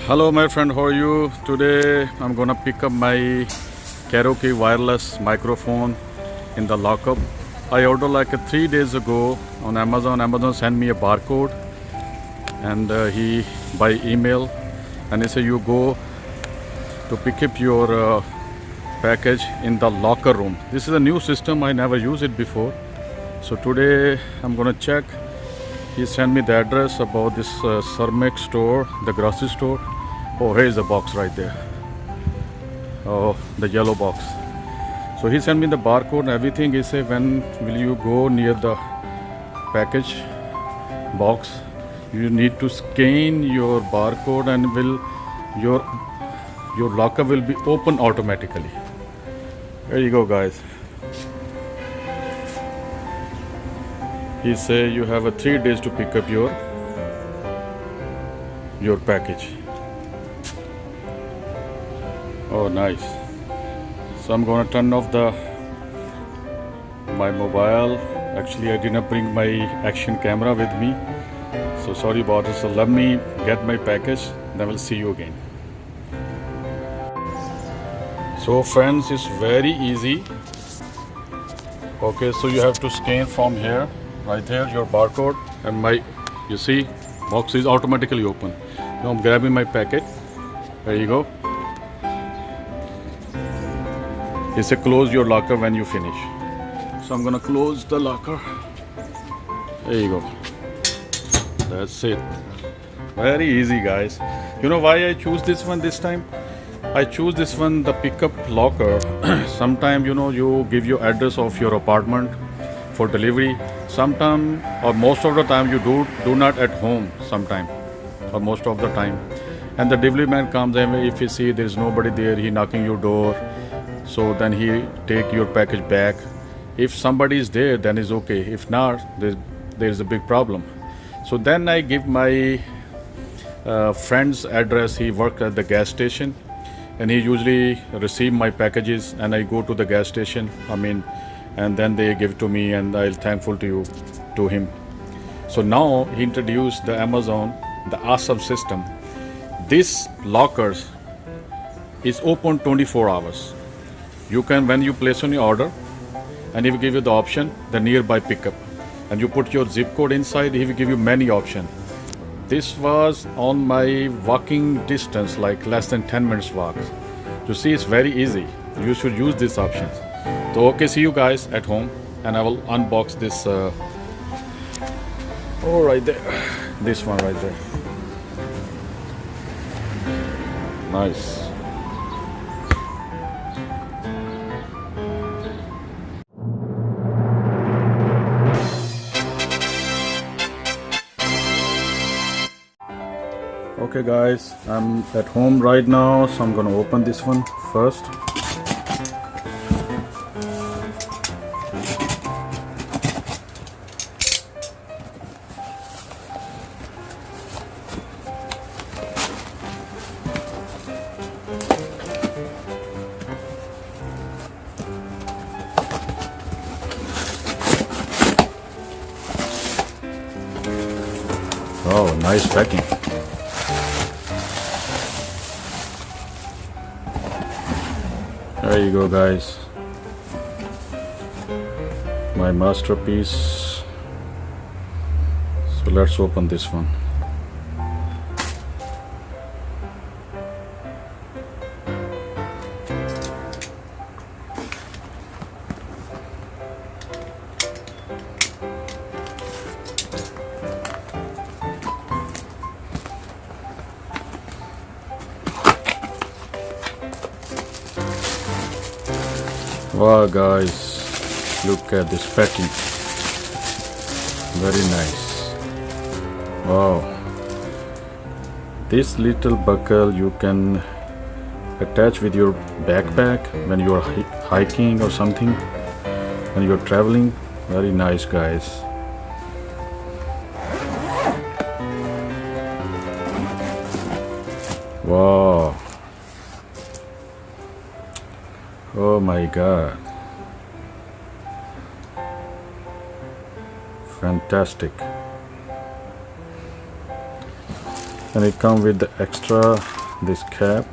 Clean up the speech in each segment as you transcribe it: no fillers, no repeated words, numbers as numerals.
Hello my friend, how are you? Today I'm gonna pick up my karaoke wireless microphone in the lockup. I ordered like 3 days ago on Amazon. Amazon sent me a barcode and he by email, and he said you go to pick up your package in the locker room. This is a new system, I never used it before. So today I'm gonna check. He sent me the address about this Cermex store, the grocery store. Oh, here's the box right there. Oh, the yellow box. So he sent me the barcode and everything. He said, when will you go near the package box? You need to scan your barcode and will your locker will be open automatically. There you go, guys. He say you have 3 days to pick up your package. Oh, nice. So I'm gonna turn off my mobile. Actually, I didn't bring my action camera with me, so sorry about it. So let me get my package, then we'll see you again. So friends, it's very easy. Okay, so you have to scan from here, right here, your barcode, and you see, box is automatically open. Now I'm grabbing my packet. There you go. He said close your locker when you finish. So I'm gonna close the locker. There you go. That's it. Very easy, guys. You know why I choose this one this time? I choose this one, the pickup locker. Sometime, you give your address of your apartment for delivery. Sometime or most of the time you do not at home sometime or most of the time. And the delivery man comes and if he see there's nobody there, he knocking your door. So then he take your package back. If somebody is there, then it's okay. If not, there's a big problem. So then I give my friend's address. He works at the gas station, and he usually receive my packages. And I go to the gas station. And then they give to me, and I'm thankful to him. So now he introduced the Amazon, the awesome system. This lockers is open 24 hours. You can, when you place on your order, and he will give you the option, the nearby pickup, and you put your zip code inside, he will give you many options. This was on my walking distance, like less than 10 minutes walk. You see, it's very easy. You should use these options. So okay, see you guys at home, and I will unbox this. Oh, right there. This one right there. Nice. Okay guys, I'm at home right now, so I'm gonna open this one first. Oh, nice packing. There you go, guys. My masterpiece. So let's open this one. Wow guys, look at this packing. Very nice. Wow. This little buckle you can attach with your backpack when you are hiking or something, when you're traveling. Very nice, guys. Wow. Oh my God. Fantastic. and it comes with the extra this cap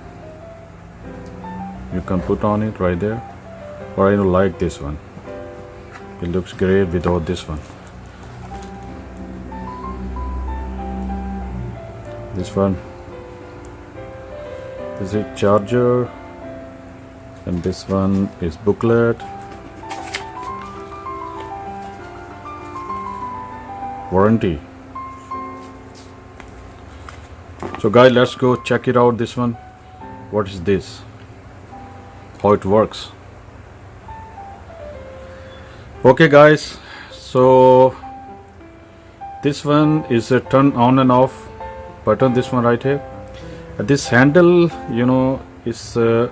you can put on it right there. Or I don't like this one, it looks great without this one. This one is a charger, and this one is booklet, warranty. So guys, let's go check it out. This one, what is this, how it works. Okay guys, so this one is a turn on and off button, this one right here. This handle, you know, is a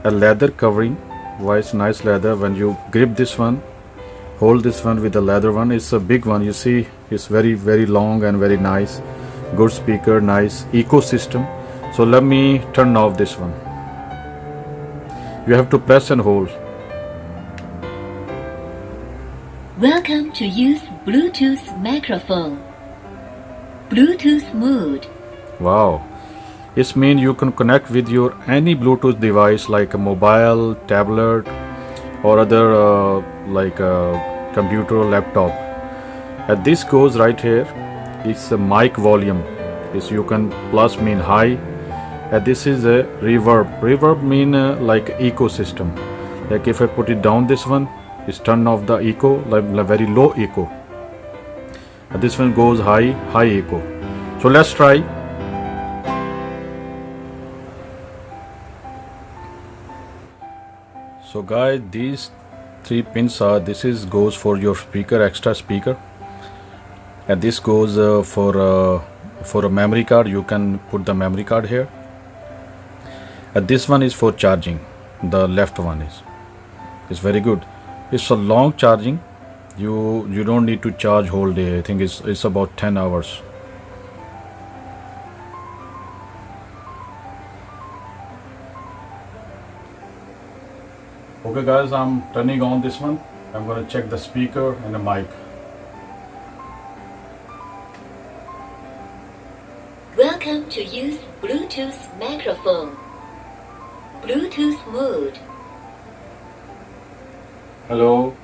leather covering. Why it's nice leather. When you grip this one, hold this one with the leather one, it's a big one, you see, it's very long and very nice. Good speaker, nice ecosystem. So let me turn off this one. You have to press and hold. Welcome to use Bluetooth microphone. Bluetooth mode. Wow, it means you can connect with your any Bluetooth device like a mobile, tablet, or other like a computer or laptop. And this goes right here. It's a mic volume. This you can plus mean high. And this is a reverb. Reverb mean like ecosystem. Like if I put it down, this one is turn off the echo, like very low echo. And this one goes high echo. So let's try. So guys, these 3 pins are, this is goes for your speaker, extra speaker, and this goes for a memory card. You can put the memory card here, and this one is for charging. The left one is very good. It's a long charging. You don't need to charge whole day. I think it's about 10 hours. Okay guys, I'm turning on this one. I'm going to check the speaker and the mic. Welcome to use Bluetooth microphone. Bluetooth mode. Hello.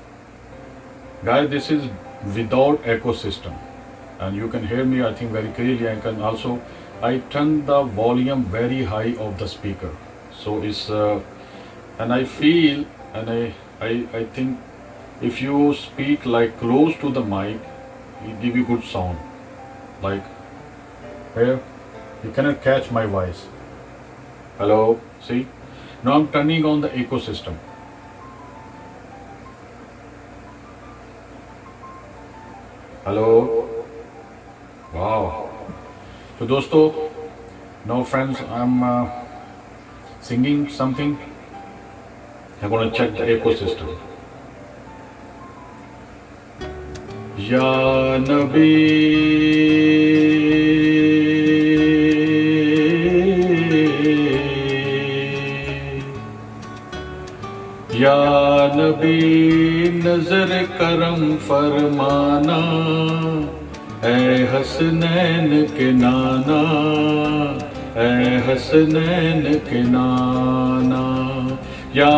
Guys, this is without echo system. And you can hear me, I think, very clearly. I turn the volume very high of the speaker. So it's, and I feel, and I think if you speak like close to the mic, it give you good sound. Like here, you cannot catch my voice. Hello, see? Now I'm turning on the ecosystem. Hello. Wow. So dosto, now friends, I'm singing something. I'm going to check the ecosystem. Ya Nabi, Ya Nabi, nazar karam farmana, ऐ हसनैन के नाना, ऐ हसनैन के नाना, या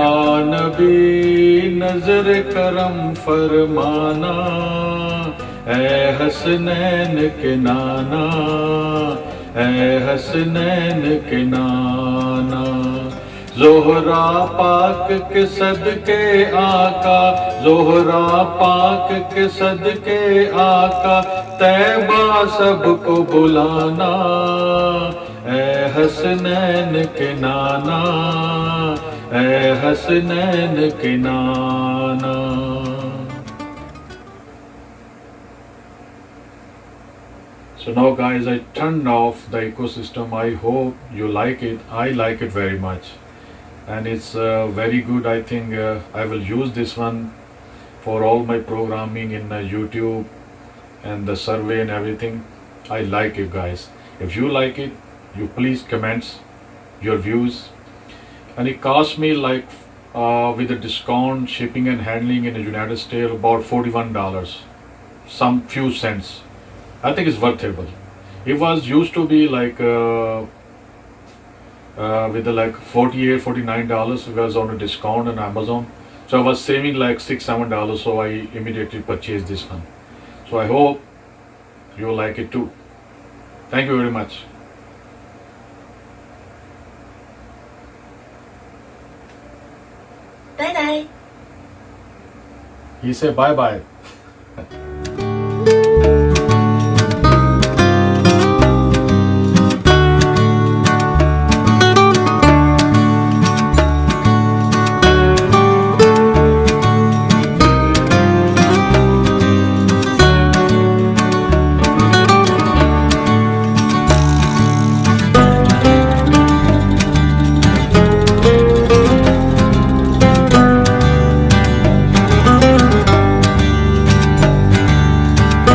नबी नजर करम फरमाना, ऐ हसनैन के नाना, ऐ हसनैन के नाना, ज़ोहरा पाक के सदके आका, ज़ोहरा पाक के सदके आका, तैबा सबको बुलाना, ऐ हसनैन के नाना, ऐ हसनैन के नाना. So now guys, I turned off the ecosystem. I hope you like it. I like it very much. And it's very good. I think I will use this one for all my programming in YouTube and the survey and everything. I like it guys. If you like it, you please comments your views. And it cost me like with the discount, shipping and handling in the United States about $41, some few cents. I think it's worthable. It was used to be like with the like $48, $49. It was on a discount on Amazon. So I was saving like $6, $7. So I immediately purchased this one. So I hope you like it too. Thank you very much. Bye bye. He said bye bye.